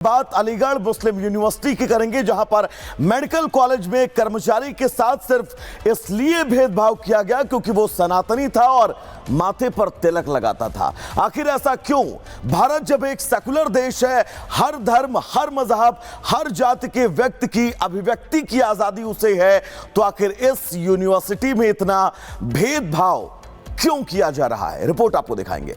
बात अलीगढ़ मुस्लिम यूनिवर्सिटी की करेंगे, जहां पर मेडिकल कॉलेज में कर्मचारी के साथ सिर्फ इसलिए भेदभाव किया गया क्योंकि वो सनातनी था और माथे पर तिलक लगाता था। आखिर ऐसा क्यों? भारत जब एक सेकुलर देश है, हर धर्म, हर मजहब, हर जाति के व्यक्ति की अभिव्यक्ति की आजादी उसे है, तो आखिर इस यूनिवर्सिटी में इतना भेदभाव क्यों किया जा रहा है? रिपोर्ट आपको दिखाएंगे।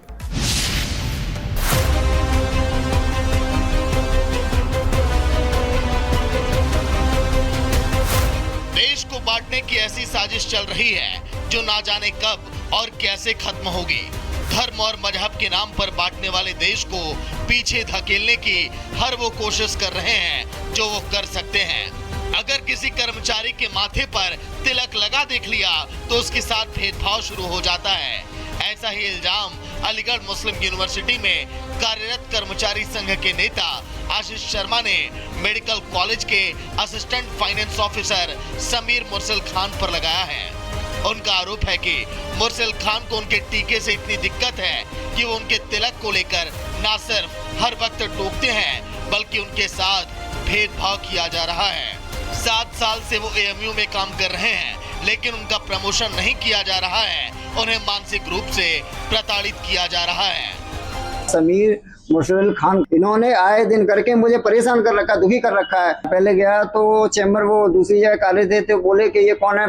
देश को बांटने की ऐसी साजिश चल रही है जो ना जाने कब और कैसे खत्म होगी। धर्म और मजहब के नाम पर बांटने वाले देश को पीछे धकेलने की हर वो कोशिश कर रहे हैं जो वो कर सकते हैं। अगर किसी कर्मचारी के माथे पर तिलक लगा देख लिया तो उसके साथ भेदभाव शुरू हो जाता है। ऐसा ही इल्जाम अलीगढ़ मुस्लिम यूनिवर्सिटी में कार्यरत कर्मचारी संघ के नेता आशीष शर्मा ने मेडिकल कॉलेज के assistant finance officer Sameer Mursil Khan पर लगाया है। उनका आरोप है कि मुर्सिल खान को उनके टीके से इतनी दिक्कत है कि वो उनके तिलक को लेकर न सिर्फ हर वक्त टोकते हैं बल्कि उनके साथ भेदभाव किया जा रहा है। 7 साल से वो एएमयू में काम कर रहे हैं, लेकिन उनका प्रमोशन नहीं किया जा रहा है। उन्हें मानसिक रूप से प्रताड़ित किया जा रहा है। समीर मुर्सिल खान, इन्होंने आए दिन करके मुझे परेशान कर रखा, दुखी कर रखा है। पहले गया तो चैम्बर वो दूसरी जगह काले थे तो बोले कि ये कौन है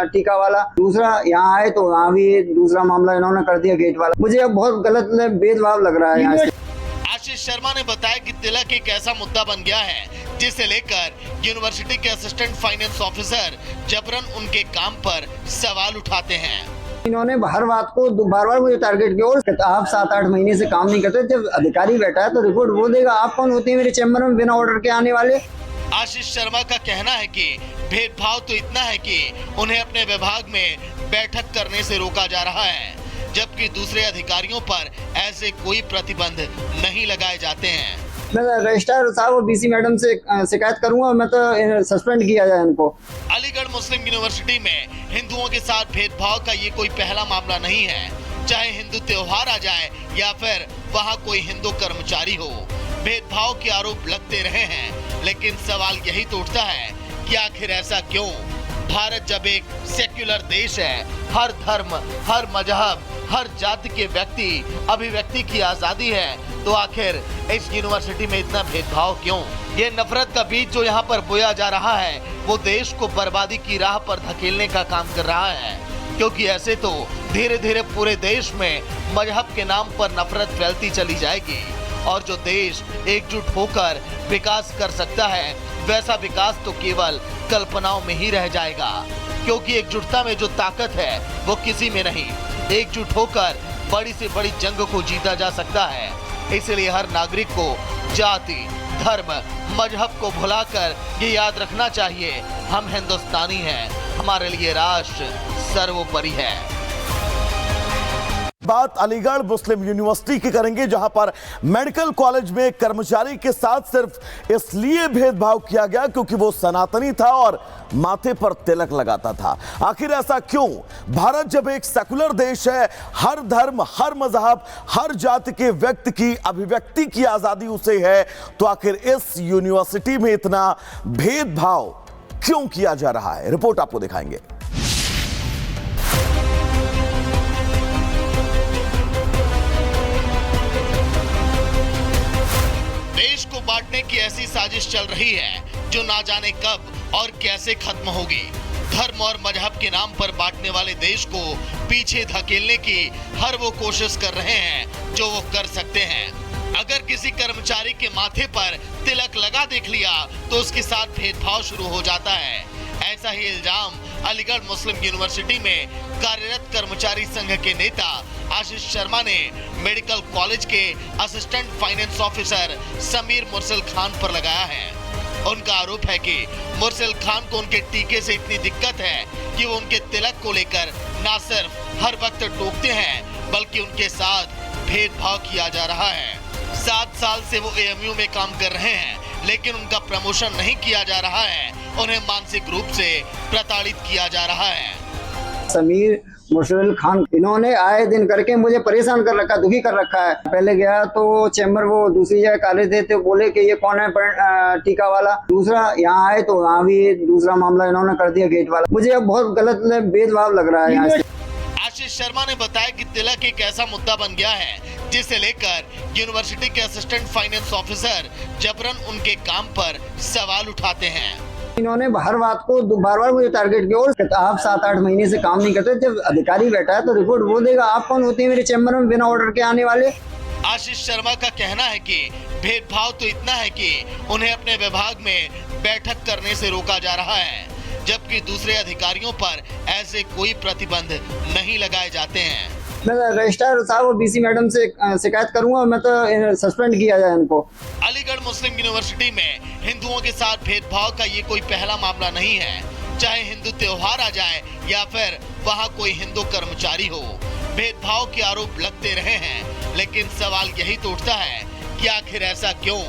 टीका वाला। दूसरा यहाँ आए तो वहाँ भी दूसरा मामला इन्होंने कर दिया गेट वाला। मुझे अब बहुत गलत भेदभाव लग रहा है यहाँ से। आशीष शर्मा ने बताया कि तिलक एक ऐसा मुद्दा बन गया है जिसे लेकर यूनिवर्सिटी के असिस्टेंट फाइनेंस ऑफिसर जबरन उनके काम पर सवाल उठाते हैं। इन्होंने हर बात को बार बार मुझे टारगेट किया और आप 7-8 महीने से काम नहीं करते। जब अधिकारी बैठा है तो रिपोर्ट वो देगा। आप कौन होते हैं मेरे चैम्बर में बिना ऑर्डर के आने वाले? आशीष शर्मा का कहना है कि भेदभाव तो इतना है कि उन्हें अपने विभाग में बैठक करने से रोका जा रहा है, जबकि दूसरे अधिकारियों पर ऐसे कोई प्रतिबंध नहीं लगाए जाते हैं। मैं रजिस्ट्रार साहब और बीसी मैडम से शिकायत करूंगा, मैं तो सस्पेंड किया जाए इनको। अलीगढ़ मुस्लिम यूनिवर्सिटी में हिंदुओं के साथ भेदभाव का ये कोई पहला मामला नहीं है। चाहे हिंदू त्योहार आ जाए या फिर वहाँ कोई हिंदू कर्मचारी हो, भेदभाव के आरोप लगते रहे हैं। लेकिन सवाल यही तो उठता है कि आखिर ऐसा क्यों? भारत जब एक सेक्युलर देश है, हर धर्म, हर मजहब, हर जाति के व्यक्ति अभिव्यक्ति की आजादी है, तो आखिर इस यूनिवर्सिटी में इतना भेदभाव क्यों? ये नफरत का बीज जो यहाँ पर बोया जा रहा है वो देश को बर्बादी की राह पर धकेलने का काम कर रहा है, क्योंकि ऐसे तो धीरे धीरे पूरे देश में मजहब के नाम पर नफरत फैलती चली जाएगी और जो देश एकजुट होकर विकास कर सकता है वैसा विकास तो केवल कल्पनाओं में ही रह जाएगा, क्योंकि एकजुटता में जो ताकत है वो किसी में नहीं। एकजुट होकर बड़ी से बड़ी जंग को जीता जा सकता है। इसलिए हर नागरिक को जाति, धर्म, मजहब को भुलाकर ये याद रखना चाहिए, हम हिंदुस्तानी हैं, हमारे लिए राष्ट्र सर्वोपरि है। बात अलीगढ़ मुस्लिम यूनिवर्सिटी की करेंगे, जहां पर मेडिकल कॉलेज में कर्मचारी के साथ सिर्फ इसलिए भेदभाव किया गया क्योंकि वो सनातनी था और माथे पर तिलक लगाता था। आखिर ऐसा क्यों? भारत जब एक सेकुलर देश है, हर धर्म, हर मजहब, हर जाति के व्यक्ति की अभिव्यक्ति की आजादी उसे है, तो आखिर इस यूनिवर्सिटी में इतना भेदभाव क्यों किया जा रहा है? रिपोर्ट आपको दिखाएंगे। देश को बांटने की ऐसी साजिश चल रही है जो ना जाने कब और कैसे खत्म होगी। धर्म और मजहब के नाम पर बांटने वाले देश को पीछे धकेलने की हर वो कोशिश कर रहे हैं जो वो कर सकते हैं। अगर किसी कर्मचारी के माथे पर तिलक लगा देख लिया तो उसके साथ भेदभाव शुरू हो जाता है। ऐसा ही इल्जाम अलीगढ़ मुस्लिम यूनिवर्सिटी में कार्यरत कर्मचारी संघ के नेता आशीष शर्मा ने मेडिकल कॉलेज के assistant finance officer Sameer Mursil Khan पर लगाया है। उनका आरोप है कि मुर्सिल खान को उनके टीके से इतनी दिक्कत है कि वो उनके तिलक को लेकर न सिर्फ हर वक्त टोकते हैं बल्कि उनके साथ भेदभाव किया जा रहा है। 7 साल से वो एएमयू में काम कर रहे हैं, लेकिन उनका प्रमोशन नहीं किया जा रहा है। उन्हें मानसिक रूप से प्रताड़ित किया जा रहा है। समीर मुशरल खान, इन्होंने आए दिन करके मुझे परेशान कर रखा, दुखी कर रखा है। पहले गया तो चेम्बर वो दूसरी जगह काले थे तो बोले कि ये कौन है टीका वाला। दूसरा यहाँ आए तो वहाँ भी दूसरा मामला इन्होंने कर दिया गेट वाला। मुझे अब बहुत गलत भेदभाव लग रहा है यहाँ से। आशीष शर्मा ने बताया कि तिलक एक ऐसा मुद्दा बन गया है जिसे लेकर यूनिवर्सिटी के असिस्टेंट फाइनेंस ऑफिसर जबरन उनके काम पर सवाल उठाते हैं। इन्होंने हर बात को बार बार मुझे टारगेट किया और आप 7-8 महीने से काम नहीं करते, जब अधिकारी बैठा है तो रिपोर्ट वो देगा। आप कौन होते हैं मेरे चैम्बर में बिना ऑर्डर के आने वाले? आशीष शर्मा का कहना है कि भेदभाव तो इतना है कि उन्हें अपने विभाग में बैठक करने से रोका जा रहा है, जबकि दूसरे अधिकारियों पर ऐसे कोई प्रतिबंध नहीं लगाए जाते हैं। मैं रजिस्ट्रार साहब और बीसी मैडम से शिकायत करूंगा, मैं तो सस्पेंड किया जाए इनको। अलीगढ़ मुस्लिम यूनिवर्सिटी में हिंदुओं के साथ भेदभाव का ये कोई पहला मामला नहीं है। चाहे हिंदू त्योहार आ जाए या फिर वहाँ कोई हिंदू कर्मचारी हो, भेदभाव के आरोप लगते रहे हैं। लेकिन सवाल यही तो उठता है कि आखिर ऐसा क्यों?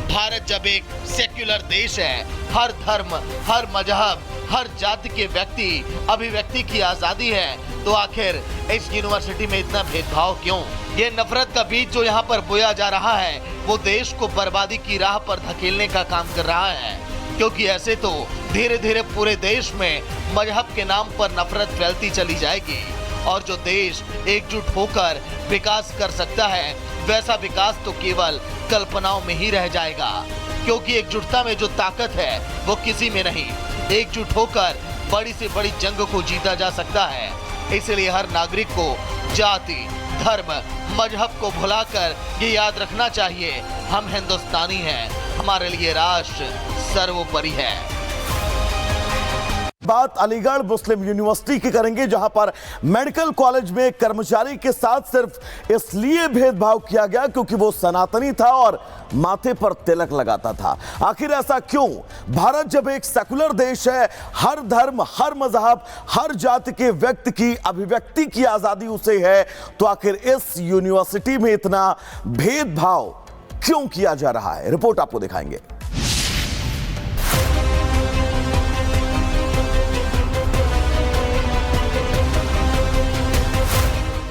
भारत जब एक सेक्युलर देश है, हर धर्म, हर मजहब, हर जाति के व्यक्ति अभिव्यक्ति की आजादी है, तो आखिर इस यूनिवर्सिटी में इतना भेदभाव क्यों? ये नफरत का बीज जो यहाँ पर बोया जा रहा है वो देश को बर्बादी की राह पर धकेलने का काम कर रहा है, क्योंकि ऐसे तो धीरे धीरे पूरे देश में मजहब के नाम पर नफरत फैलती चली जाएगी और जो देश एकजुट होकर विकास कर सकता है वैसा विकास तो केवल कल्पनाओं में ही रह जाएगा, क्योंकि एकजुटता में जो ताकत है वो किसी में नहीं। एकजुट होकर बड़ी से बड़ी जंग को जीता जा सकता है। इसलिए हर नागरिक को जाति, धर्म, मजहब को भुलाकर ये याद रखना चाहिए, हम हिंदुस्तानी हैं, हमारे लिए राष्ट्र सर्वोपरि है। बात अलीगढ़ मुस्लिम यूनिवर्सिटी की करेंगे, जहां पर मेडिकल कॉलेज में कर्मचारी के साथ सिर्फ इसलिए भेदभाव किया गया क्योंकि वो सनातनी था और माथे पर तिलक लगाता था। आखिर ऐसा क्यों? भारत जब एक सेकुलर देश है, हर धर्म, हर मजहब, हर जाति के व्यक्ति की अभिव्यक्ति की आजादी उसे है, तो आखिर इस यूनिवर्सिटी में इतना भेदभाव क्यों किया जा रहा है? रिपोर्ट आपको दिखाएंगे।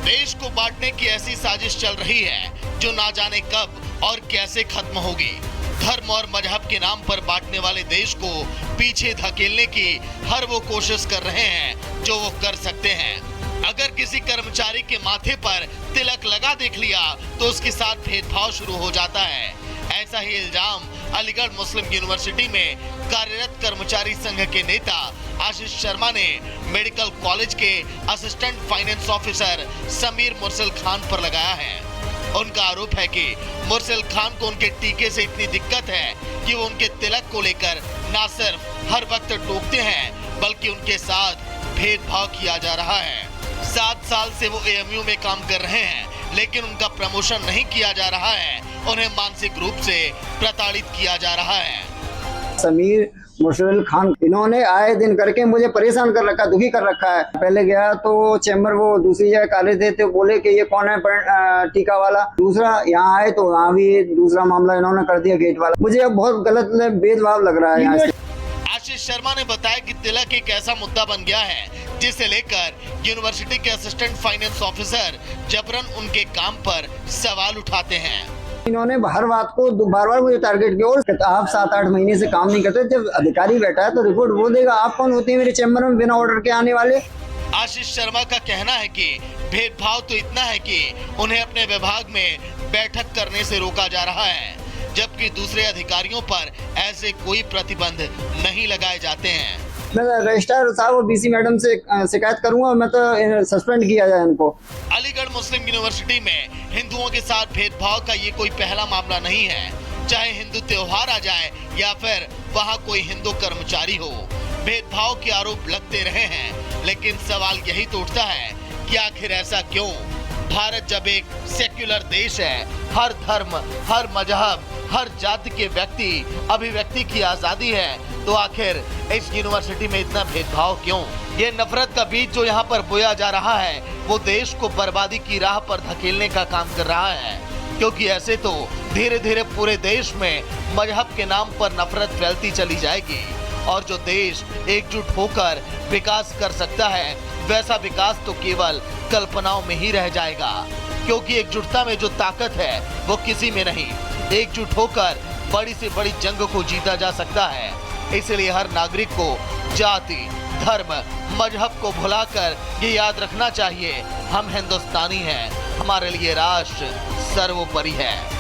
देश को बांटने की ऐसी साजिश चल रही है जो ना जाने कब और कैसे खत्म होगी। धर्म और मजहब के नाम पर बांटने वाले देश को पीछे धकेलने की हर वो कोशिश कर रहे हैं जो वो कर सकते हैं। अगर किसी कर्मचारी के माथे पर तिलक लगा देख लिया तो उसके साथ भेदभाव शुरू हो जाता है। ऐसा ही इल्जाम अलीगढ़ मुस्लिम यूनिवर्सिटी में कार्यरत कर्मचारी संघ के नेता आशीष शर्मा ने मेडिकल कॉलेज के assistant finance officer Sameer Mursal Khan पर लगाया है। उनका आरोप है कि मुरसल खान को उनके टीके से इतनी दिक्कत है कि वो उनके तिलक को लेकर न सिर्फ हर वक्त टोकते हैं बल्कि उनके साथ भेदभाव किया जा रहा है। 7 साल से वो एएमयू में काम कर रहे हैं, लेकिन उनका प्रमोशन नहीं किया जा रहा है, उन्हें मानसिक रूप से प्रताड़ित किया जा रहा है। समीर मुशरल खान, इन्होंने आए दिन करके मुझे परेशान कर रखा, दुखी कर रखा है। पहले गया तो चेम्बर वो दूसरी जगह काले थे तो बोले कि ये कौन है टीका वाला। दूसरा यहाँ आए तो वहाँ भी दूसरा मामला इन्होंने कर दिया गेट वाला। मुझे अब बहुत गलत भेदभाव लग रहा है यहाँ से। आशीष शर्मा ने बताया कि तिलक एक ऐसा मुद्दा बन गया है जिसे लेकर यूनिवर्सिटी के असिस्टेंट फाइनेंस ऑफिसर जबरन उनके काम पर सवाल उठाते हैं। इन्होंने हर बात को बार बार मुझे टारगेट किया और आप 7-8 महीने से काम नहीं करते, जब अधिकारी बैठा है तो रिपोर्ट वो देगा। आप कौन होते हैं मेरे चैम्बर में बिना ऑर्डर के आने वाले? आशीष शर्मा का कहना है कि भेदभाव तो इतना है कि उन्हें अपने विभाग में बैठक करने से रोका जा रहा है, जबकि दूसरे अधिकारियों पर ऐसे कोई प्रतिबंध नहीं लगाए जाते हैं। मैं रजिस्ट्रार साहब और बीसी मैडम से शिकायत करूंगा, मैं तो सस्पेंड किया जाए इनको। अलीगढ़ मुस्लिम यूनिवर्सिटी में हिंदुओं के साथ भेदभाव का ये कोई पहला मामला नहीं है। चाहे हिंदू त्योहार आ जाए या फिर वहाँ कोई हिंदू कर्मचारी हो, भेदभाव के आरोप लगते रहे हैं। लेकिन सवाल यही तो उठता है कि आखिर ऐसा क्यों? भारत जब एक सेक्युलर देश है, हर धर्म, हर मजहब, हर जाति के व्यक्ति अभिव्यक्ति की आजादी है, तो आखिर इस यूनिवर्सिटी में इतना भेदभाव क्यों? ये नफरत का बीज जो यहाँ पर बोया जा रहा है वो देश को बर्बादी की राह पर धकेलने का काम कर रहा है, क्योंकि ऐसे तो धीरे धीरे पूरे देश में मजहब के नाम पर नफरत फैलती चली जाएगी और जो देश एकजुट होकर विकास कर सकता है, वैसा विकास तो केवल कल्पनाओं में ही रह जाएगा, क्योंकि एकजुटता में जो ताकत है वो किसी में नहीं। एकजुट होकर बड़ी से बड़ी जंग को जीता जा सकता है। इसलिए हर नागरिक को जाति, धर्म, मजहब को भुलाकर ये याद रखना चाहिए, हम हिंदुस्तानी हैं, हमारे लिए राष्ट्र सर्वोपरि है।